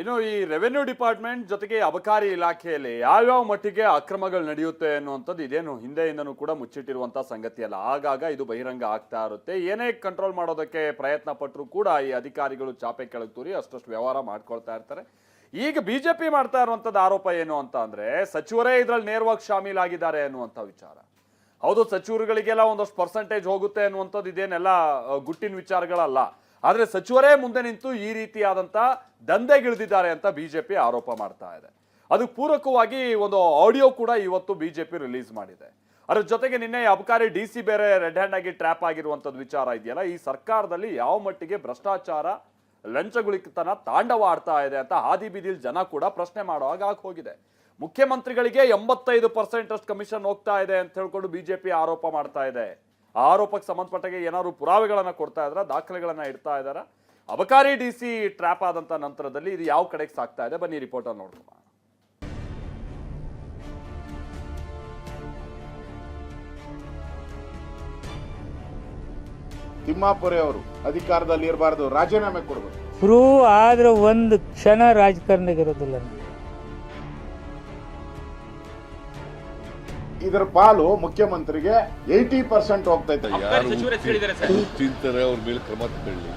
ಇನ್ನು ಈ revenue department ಜೊತೆಗೆ ಅಬಕಾರಿ ಇಲಾಖೆಯಲ್ಲಿ ಯಾವ್ಯಾವ ಮಟ್ಟಿಗೆ ಅಕ್ರಮಗಳು ನಡೆಯುತ್ತೆ ಅನ್ನುವಂಥದ್ದು ಇದೇನು ಹಿಂದೆಯಿಂದನೂ ಕೂಡ ಮುಚ್ಚಿಟ್ಟಿರುವಂತಹ ಸಂಗತಿ ಅಲ್ಲ. ಆಗಾಗ ಇದು ಬಹಿರಂಗ ಆಗ್ತಾ ಇರುತ್ತೆ. ಏನೇ ಕಂಟ್ರೋಲ್ ಮಾಡೋದಕ್ಕೆ ಪ್ರಯತ್ನ ಪಟ್ಟರು ಕೂಡ ಈ ಅಧಿಕಾರಿಗಳು ಚಾಪೆ ಕೆಳಗೆ ತೂರಿ ಅಷ್ಟಷ್ಟು ವ್ಯವಹಾರ ಮಾಡ್ಕೊಳ್ತಾ ಇರ್ತಾರೆ. ಈಗ ಬಿಜೆಪಿ ಮಾಡ್ತಾ ಇರುವಂತದ್ದು ಆರೋಪ ಏನು ಅಂತ ಅಂದ್ರೆ ಸಚಿವರೇ ಇದ್ರಲ್ಲಿ ನೇರವಾಗಿ ಶಾಮೀಲಾಗಿದ್ದಾರೆ ಅನ್ನುವಂಥ ವಿಚಾರ. ಹೌದು, ಸಚಿವರುಗಳಿಗೆಲ್ಲ ಒಂದಷ್ಟು ಪರ್ಸೆಂಟೇಜ್ ಹೋಗುತ್ತೆ ಅನ್ನುವಂಥದ್ದು ಇದೇನೆಲ್ಲ ಗುಟ್ಟಿನ ವಿಚಾರಗಳಲ್ಲ. ಆದ್ರೆ ಸಚಿವರೇ ಮುಂದೆ ನಿಂತು ಈ ರೀತಿಯಾದಂತ ದಂಧೆಗಿಳಿದಿದ್ದಾರೆ ಅಂತ ಬಿಜೆಪಿ ಆರೋಪ ಮಾಡ್ತಾ ಇದೆ. ಅದಕ್ಕೆ ಪೂರಕವಾಗಿ ಒಂದು ಆಡಿಯೋ ಕೂಡ ಇವತ್ತು ಬಿಜೆಪಿ ರಿಲೀಸ್ ಮಾಡಿದೆ. ಅದ್ರ ಜೊತೆಗೆ ನಿನ್ನೆ ಅಬಕಾರಿ ಡಿಸಿ ಬೇರೆ ರೆಡ್ ಹ್ಯಾಂಡ್ ಆಗಿ ಟ್ರ್ಯಾಪ್ ಆಗಿರುವಂತದ್ದು ವಿಚಾರ ಇದೆಯಲ್ಲ, ಈ ಸರ್ಕಾರದಲ್ಲಿ ಯಾವ ಮಟ್ಟಿಗೆ ಭ್ರಷ್ಟಾಚಾರ ಲಂಚಗುಳಿತನ ತಾಂಡವ ಆಡ್ತಾ ಇದೆ ಅಂತ ಹಾದಿ ಬೀದಿಲ್ ಜನ ಕೂಡ ಪ್ರಶ್ನೆ ಮಾಡೋ ಹಾಗೆ ಹೋಗಿದೆ. ಮುಖ್ಯಮಂತ್ರಿಗಳಿಗೆ 85% ಅಷ್ಟು ಕಮಿಷನ್ ಹೋಗ್ತಾ ಇದೆ ಅಂತ ಹೇಳ್ಕೊಂಡು ಬಿಜೆಪಿ ಆರೋಪ ಮಾಡ್ತಾ ಇದೆ. ಆ ಆರೋಪಕ್ಕೆ ಸಂಬಂಧಪಟ್ಟಾಗೆ ಏನಾದ್ರು ಪುರಾವೆಗಳನ್ನ ಕೊಡ್ತಾ ಇದಾರ, ದಾಖಲೆಗಳನ್ನ ಇಡ್ತಾ ಇದಾರ? ಅಬಕಾರಿ ಡಿಸಿ ಟ್ರ್ಯಾಪ್ ಆದಂತ ನಂತರದಲ್ಲಿ ಇದು ಯಾವ ಕಡೆಗೆ ಸಾಗ್ತಾ ಇದೆ, ಬನ್ನಿ ರಿಪೋರ್ಟ್ ಅಲ್ಲಿ ನೋಡ್ಕೊಳ್ಳೋಣ. ತಿಮ್ಮಾಪುರಿ ಅವರು ಅಧಿಕಾರದಲ್ಲಿ ಇರಬಾರದು, ರಾಜೀನಾಮೆ ಕೊಡಬೇಕು. ಪ್ರೂವ್ ಆದ್ರೆ ಒಂದು ಕ್ಷಣ ರಾಜಕಾರಣಕ್ಕೆ ಇರೋದಿಲ್ಲ. ಇದರ ಪಾಲು ಮುಖ್ಯಮಂತ್ರಿಗೆ 80% ಹೋಗ್ತೈತೆ. ತಿಂತಾರೆ, ಅವ್ರ ಮೇಲೆ ಕ್ರಮ ತಗೊಳ್ಳಿ.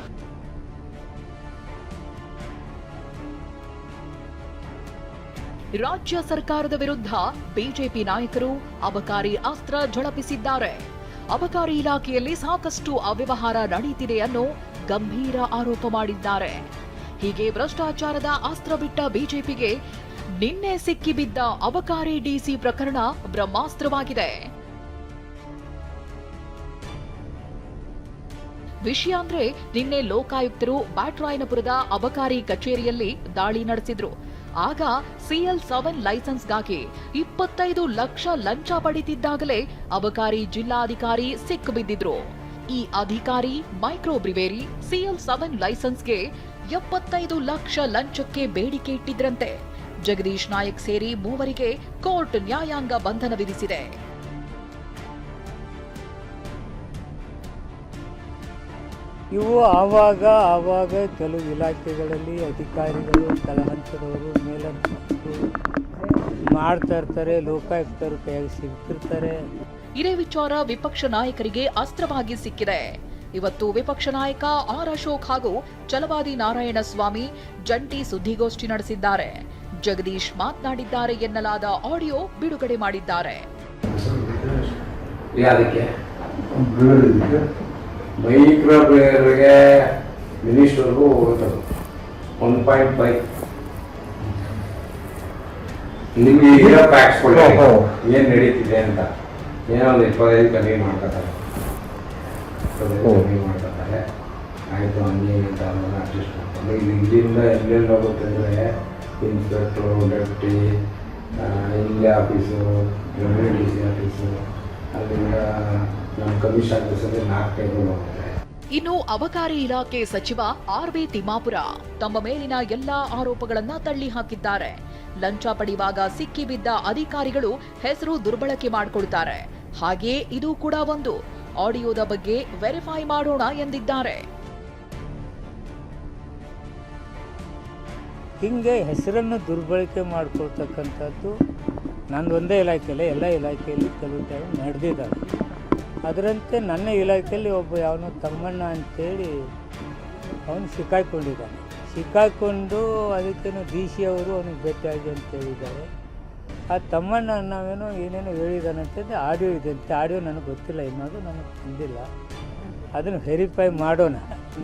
ರಾಜ್ಯ ಸರ್ಕಾರದ ವಿರುದ್ಧ ಬಿಜೆಪಿ ನಾಯಕರು ಅಬಕಾರಿ ಅಸ್ತ್ರ ಝಳಪಿಸಿದ್ದಾರೆ. ಅಬಕಾರಿ ಇಲಾಖೆಯಲ್ಲಿ ಸಾಕಷ್ಟು ಅವ್ಯವಹಾರ ನಡೆಯುತ್ತಿದೆ ಅನ್ನೋ ಗಂಭೀರ ಆರೋಪ ಮಾಡಿದ್ದಾರೆ. ಹೀಗೆ ಭ್ರಷ್ಟಾಚಾರದ ಅಸ್ತ್ರ ಬಿಟ್ಟ ಬಿಜೆಪಿಗೆ ನಿನ್ನೆ ಸಿಕ್ಕಿಬಿದ್ದ ಅಬಕಾರಿ ಡಿಸಿ ಪ್ರಕರಣ ಬ್ರಹ್ಮಾಸ್ತ್ರವಾಗಿದೆ. ವಿಷಯ ಅಂದ್ರೆ ನಿನ್ನೆ ಲೋಕಾಯುಕ್ತರು ಬ್ಯಾಟರಾಯನಪುರದ ಅಬಕಾರಿ ಕಚೇರಿಯಲ್ಲಿ ದಾಳಿ ನಡೆಸಿದ್ರು. ಆಗ CL7 ಲೈಸೆನ್ಸ್ಗಾಗಿ 25 ಲಕ್ಷ ಲಂಚ ಪಡೆದಿದ್ದಾಗಲೇ ಅಬಕಾರಿ ಜಿಲ್ಲಾಧಿಕಾರಿ ಸಿಕ್ಕಿಬಿದ್ದಿದ್ರು. ಈ ಅಧಿಕಾರಿ ಮೈಕ್ರೋ ಬ್ರಿವೇರಿ CL7 ಲೈಸೆನ್ಸ್ಗೆ 75 ಲಕ್ಷ ಲಂಚಕ್ಕೆ ಬೇಡಿಕೆ ಇಟ್ಟಿದ್ರಂತೆ. ಜಗದೀಶ್ ನಾಯಕ್ ಸೇರಿ ಮೂವರಿಗೆ ಕೋರ್ಟ್ ನ್ಯಾಯಾಂಗ ಬಂಧನ ವಿಧಿಸಿದೆ. ಇವು ಆವಾಗ ಕೆಲವು ಇಲಾಖೆಗಳಲ್ಲಿ ಅಧಿಕಾರಿಗಳು ತಳಹಂತದವರು ಮೇಲಂತವರು ಮಾಡ್ತಾ ಇರ್ತಾರೆ, ಲೋಕಾಯುಕ್ತರು ಕೈಯಾಗಿ ಸಿಗ್ತಿರ್ತಾರೆ. ಇದೇ ವಿಚಾರ ವಿಪಕ್ಷ ನಾಯಕರಿಗೆ ಅಸ್ತ್ರವಾಗಿ ಸಿಕ್ಕಿದೆ. ಇವತ್ತು ವಿಪಕ್ಷ ನಾಯಕ ಆರ್ ಅಶೋಕ್ ಹಾಗೂ ಛಲವಾದಿ ನಾರಾಯಣ ಸ್ವಾಮಿ ಜಂಟಿ ಸುದ್ದಿಗೋಷ್ಠಿ ನಡೆಸಿದ್ದಾರೆ. ಜಗದೀಶ್ ಮಾತನಾಡಿದ್ದಾರೆ ಎನ್ನಲಾದ ಆಡಿಯೋ ಬಿಡುಗಡೆ ಮಾಡಿದ್ದಾರೆ. ಮೈಕ್ರೋ ಪ್ಲೇಯರ್ಗೆ ಮಿನಿಸ್ಟರ್ಗೂ ಹೋಗುತ್ತದೆ 1.5. ನಿಮ್ಗೆ ಈಗ ಪ್ಯಾಕ್ಸ್ ಕೊಡಿ ಏನು ನಡೀತಿದೆ ಅಂತ. ಏನೋ ಒಂದು 25 ಕಮ್ಮಿ ಮಾಡ್ಕೊತಾರೆ, ಆಯಿತು ಹಂಗೆ ಅಂತ ಅಡ್ಜಸ್ಟ್ ಮಾಡ್ಕೊಂಡು ಇದು ಇಲ್ಲಿಂದ ಎಲ್ಲೆಲ್ಲಿ ಹೋಗುತ್ತೆ ಅಂದರೆ ಇನ್ಸ್ಪೆಕ್ಟ್ರು, ಡೆಪ್ಟಿ, ಇಲ್ಲೇ office, revenue D C office, ಅಲ್ಲಿಂದ ನಮ್ಮ ಕಮಿಷನ್ ಆಫೀಸಲ್ಲಿ 4 ಟೈಮ್ಗಳು ಹೋಗುತ್ತೆ. ಇನ್ನು ಅಬಕಾರಿ ಇಲಾಖೆ ಸಚಿವ RV ತಿಮ್ಮಾಪುರ ತಮ್ಮ ಮೇಲಿನ ಎಲ್ಲಾ ಆರೋಪಗಳನ್ನ ತಳ್ಳಿ ಹಾಕಿದ್ದಾರೆ. ಲಂಚ ಪಡೆಯುವಾಗ ಸಿಕ್ಕಿಬಿದ್ದ ಅಧಿಕಾರಿಗಳು ಹೆಸರು ದುರ್ಬಳಕೆ ಮಾಡಿಕೊಳ್ತಾರೆ. ಹಾಗೆಯೇ ಇದು ಕೂಡ ಒಂದು. ಆಡಿಯೋದ ಬಗ್ಗೆ ವೆರಿಫೈ ಮಾಡೋಣ ಎಂದಿದ್ದಾರೆ. ಹಿಂಗೆ ಹೆಸರನ್ನು ದುರ್ಬಳಕೆ ಮಾಡ್ಕೊಳ್ತಕ್ಕಂಥದ್ದು ನಂದು ಒಂದೇ ಇಲಾಖೆಯಲ್ಲ, ಎಲ್ಲ ಇಲಾಖೆಯಲ್ಲಿ ಕೆಲವು ಟೈಮ್ ನಡೆದಿದ್ದಾವೆ. ಅದರಂತೆ ನನ್ನ ಇಲಾಖೆಯಲ್ಲಿ ಒಬ್ಬ ಯಾವನೋ ತಮ್ಮಣ್ಣ ಅಂತೇಳಿ ಅವನು ಸಿಕ್ಕಾಕೊಂಡು ಅದಕ್ಕೇನು DC ಅವರು ಅವನಿಗೆ ಭೇಟಿಯಾಗಿ ಅಂತ ಹೇಳಿದ್ದಾರೆ. ಆ ತಮ್ಮಣ್ಣ ನಾವೇನೋ ಏನೇನೋ ಹೇಳಿದಾನಂತಂದರೆ ಆಡಿಯೋ ಇದೆ ಅಂತ. ಆಡಿಯೋ ನನಗೆ ಗೊತ್ತಿಲ್ಲ, ಇನ್ನೋದು ನನಗೆ ಬಂದಿಲ್ಲ. ಅದನ್ನು ವೆರಿಫೈ ಮಾಡೋಣ.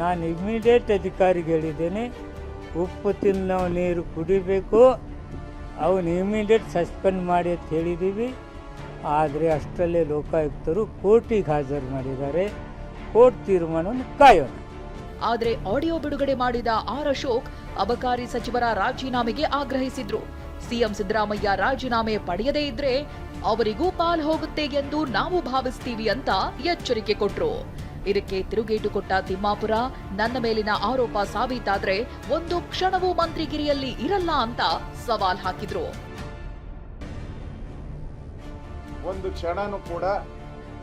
ನಾನು ಇಮ್ಮಿಡಿಯೇಟ್ ಅಧಿಕಾರಿಗೆ ಹೇಳಿದ್ದೇನೆ, ಉಪ್ಪು ತಿನ್ನೋ ನೀರು ಕುಡಿಬೇಕು, ಅವನು ಇಮಿಡಿಯೇಟ್ ಸಸ್ಪೆಂಡ್ ಮಾಡಿ ಅಂತ ಹೇಳಿದ್ದೀವಿ. ಆದರೆ ಅಷ್ಟರಲ್ಲೇ ಲೋಕಾಯುಕ್ತರು ಕೋರ್ಟಿಗೆ ಹಾಜರು ಮಾಡಿದ್ದಾರೆ. ಕೋರ್ಟ್ ತೀರ್ಮಾನವನ್ನು ಕಾಯೋಣ. ಆದರೆ ಆಡಿಯೋ ಬಿಡುಗಡೆ ಮಾಡಿದ ಆರ್ ಅಶೋಕ್ ಅಬಕಾರಿ ಸಚಿವರ ರಾಜೀನಾಮೆಗೆ ಆಗ್ರಹಿಸಿದ್ರು. ಸಿಎಂ ಸಿದ್ದರಾಮಯ್ಯ ರಾಜೀನಾಮೆ ಪಡೆಯದೇ ಇದ್ರೆ ಅವರಿಗೂ ಪಾಲ್ ಹೋಗುತ್ತೆ ಎಂದು ನಾವು ಭಾವಿಸ್ತೀವಿ ಅಂತ ಎಚ್ಚರಿಕೆ ಕೊಟ್ರು. ಇದಕ್ಕೆ ತಿರುಗೇಟು ಕೊಟ್ಟ ತಿಮ್ಮಾಪುರ ನನ್ನ ಮೇಲಿನ ಆರೋಪ ಸಾಬೀತಾದ್ರೆ ಒಂದು ಕ್ಷಣವೂ ಮಂತ್ರಿಗಿರಿಯಲ್ಲಿ ಇರಲ್ಲ ಅಂತ ಸವಾಲ್ ಹಾಕಿದ್ರು. ಒಂದು ಕ್ಷಣನೂ ಕೂಡ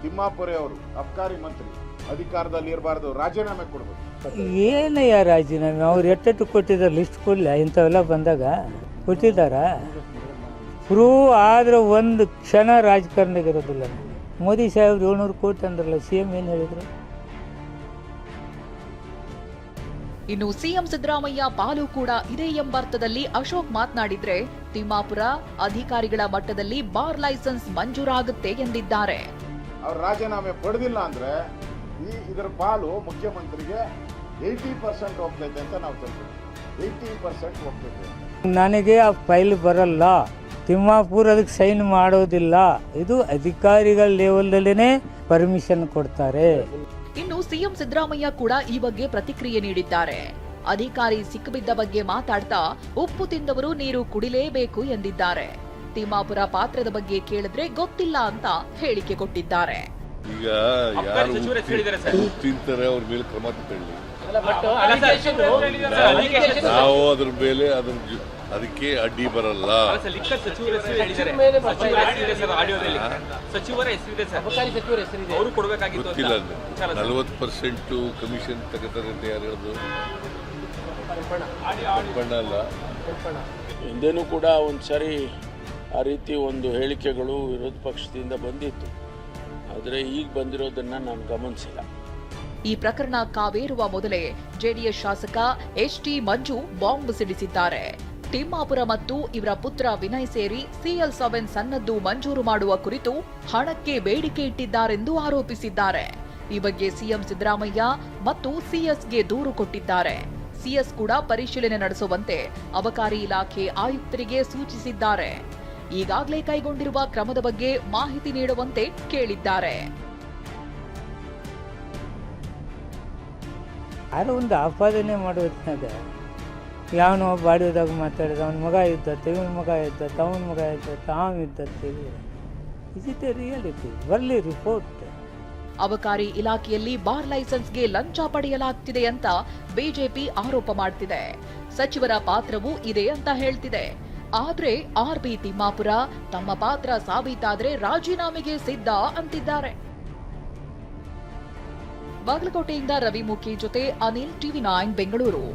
ತಿಮ್ಮಾಪುರಿ ಅವರು ಅಬಕಾರಿ ಮಂತ್ರಿ ಅಧಿಕಾರದಲ್ಲಿ ಇರಬಾರದು, ರಾಜೀನಾಮೆ ಕೊಡಬೇಕು. ಏನಯ್ಯ ರಾಜೀನಾಮೆ ಅವ್ರು ಎಟ್ಟೆಟ್ಟು ಕೊಟ್ಟಿದ್ದಾರೆ ಲಿಸ್ಟ್ ಕೊಡಲ ಇಂಥವೆಲ್ಲ ಬಂದಾಗ ಕೊಟ್ಟಿದ್ದಾರಾ? ಪ್ರೂವ್ ಆದರೆ ಒಂದು ಕ್ಷಣ ರಾಜಕಾರಣಕ್ಕೆ ಇರೋದಿಲ್ಲ. ಮೋದಿ ಸಾಹೇಬ್ರು 700 ಕೋಟಿ ಅಂದ್ರಲ್ಲ, CM ಏನು ಹೇಳಿದರು? ಇನ್ನು ಸಿಎಂ ಸಿದ್ದರಾಮಯ್ಯ ಪಾಲು ಕೂಡ ಇದೆ ಎಂಬರ್ಥದಲ್ಲಿ ಅಶೋಕ್ ಮಾತನಾಡಿದ್ರೆ, ತಿಮ್ಮಾಪುರ ಅಧಿಕಾರಿಗಳ ಮಟ್ಟದಲ್ಲಿ ಬಾರ್ ಲೈಸೆನ್ಸ್ ಮಂಜೂರಾಗುತ್ತೆ ಎಂದಿದ್ದಾರೆ. ಅವ್ರು ರಾಜೀನಾಮೆ ಪಡೆದಿಲ್ಲ ಅಂದ್ರೆ ಇದರ ಪಾಲು ಮುಖ್ಯಮಂತ್ರಿಗೆ 80% ಹೋಗ್ತೈತೆ ಅಂತ ನಾವು ತಿಳ್ತೀವಿ. 80% ಹೋಗ್ತೈತೆ. ನನಗೆ ಆ ಫೈಲ್ ಬರಲ್ಲ, ತಿಮ್ಮಾಪುರ ಅದಕ್ಕೆ ಸೈನ್ ಮಾಡೋದಿಲ್ಲ. ಇದು ಅಧಿಕಾರಿಗಳ ಲೆವೆಲ್ದಲ್ಲೇ ಪರ್ಮಿಷನ್ ಕೊಡ್ತಾರೆ. ಇನ್ನು ಸಿಎಂ ಸಿದ್ದರಾಮಯ್ಯ ಕೂಡ ಈ ಬಗ್ಗೆ ಪ್ರತಿಕ್ರಿಯೆ ನೀಡಿದ್ದಾರೆ. ಅಧಿಕಾರಿ ಸಿಕ್ಕಿಬಿದ್ದ ಬಗ್ಗೆ ಮಾತಾಡ್ತಾ ಉಪ್ಪು ತಿಂದವರು ನೀರು ಕುಡಿಲೇಬೇಕು ಎಂದಿದ್ದಾರೆ. ತಿಮ್ಮಾಪುರ ಪಾತ್ರದ ಬಗ್ಗೆ ಕೇಳಿದ್ರೆ ಗೊತ್ತಿಲ್ಲ ಅಂತ ಹೇಳಿಕೆ ಕೊಟ್ಟಿದ್ದಾರೆ. ಈಗ ಯಾರು ತಿಂತಾರೆ ಅವ್ರ ಮೇಲೆ ಕ್ರಮ ತಗೊಳ್ಳಿ. ನಾವು ಅದ್ರ ಮೇಲೆ ಅದಕ್ಕೆ ಅಡ್ಡಿ ಬರಲ್ಲ. ಗೊತ್ತಿಲ್ಲ, 40% ಕಮಿಷನ್ ತಗೋತಾರೆ ಅಂತ ಯಾರು ಹೇಳೋದು? ಅಲ್ಲ, ಹಿಂದೆನೂ ಕೂಡ ಒಂದು ಸಾರಿ ಆ ರೀತಿ ಒಂದು ಹೇಳಿಕೆಗಳು ವಿರೋಧ ಪಕ್ಷದಿಂದ ಬಂದಿತ್ತು. ಆದರೆ ಈಗ ಬಂದಿರೋದನ್ನ ನಾನು ಗಮನಿಸಿಲ್ಲ. ಈ ಪ್ರಕರಣ ಕಾವೇರುವ ಮೊದಲೇ ಜೆಡಿಎಸ್ ಶಾಸಕ HT ಮಂಜು ಬಾಂಬ್ ಸಿಡಿಸಿದ್ದಾರೆ. ತಿಮ್ಮಾಪುರ ಮತ್ತು ಇವರ ಪುತ್ರ ವಿನಯ್ ಸೇರಿ CL7 ಸನ್ನದ್ದು ಮಂಜೂರು ಮಾಡುವ ಕುರಿತು ಹಣಕ್ಕೆ ಬೇಡಿಕೆ ಇಟ್ಟಿದ್ದಾರೆಂದು ಆರೋಪಿಸಿದ್ದಾರೆ. ಈ ಬಗ್ಗೆ ಸಿಎಂ ಸಿದ್ದರಾಮಯ್ಯ ಮತ್ತು CSಗೆ ದೂರು ಕೊಟ್ಟಿದ್ದಾರೆ. CS ಕೂಡ ಪರಿಶೀಲನೆ ನಡೆಸುವಂತೆ ಅಬಕಾರಿ ಇಲಾಖೆ ಆಯುಕ್ತರಿಗೆ ಸೂಚಿಸಿದ್ದಾರೆ. ಈಗಾಗಲೇ ಕೈಗೊಂಡಿರುವ ಕ್ರಮದ ಬಗ್ಗೆ ಮಾಹಿತಿ ನೀಡುವಂತೆ ಕೇಳಿದ್ದಾರೆ. ಯಾರೋ ಒಂದು ಆಪಾದನೆ ಮಾಡೋದ್ನಾಗ ಯಾವನೋ ಬಾಡಿಯೋದಾಗ ಮಾತಾಡಿದ, ಅವನ ಮಗ ಇದ್ದತ್ತೆ, ಇವನ ಮಗ ಇದ್ದತ್ತೆ, ಅವನ ಮಗ ಇದ್ದತ್ತೆ, ತಾವು ಇದ್ದತ್ತೆ. Is it a reality? ಬರಲಿ ರಿಪೋರ್ಟ್. ಅಬಕಾರಿ ಇಲಾಖೆಯಲ್ಲಿ ಬಾರ್ ಲೈಸೆನ್ಸ್ಗೆ ಲಂಚ ಪಡೆಯಲಾಗ್ತಿದೆ ಅಂತ ಬಿಜೆಪಿ ಆರೋಪ ಮಾಡ್ತಿದೆ. ಸಚಿವರ ಪಾತ್ರವೂ ಇದೆ ಅಂತ ಹೇಳ್ತಿದೆ. ಆದ್ರೆ RB ತಿಮ್ಮಾಪುರ ತಮ್ಮ ಪಾತ್ರ ಸಾಬೀತಾದ್ರೆ ರಾಜೀನಾಮೆಗೆ ಸಿದ್ಧ ಅಂತಿದ್ದಾರೆ. ಬಾಗಲಕೋಟೆಯಿಂದ ರವಿ ಮುಖಿ ಜೊತೆ ಅನಿಲ್, TV9 ಬೆಂಗಳೂರು.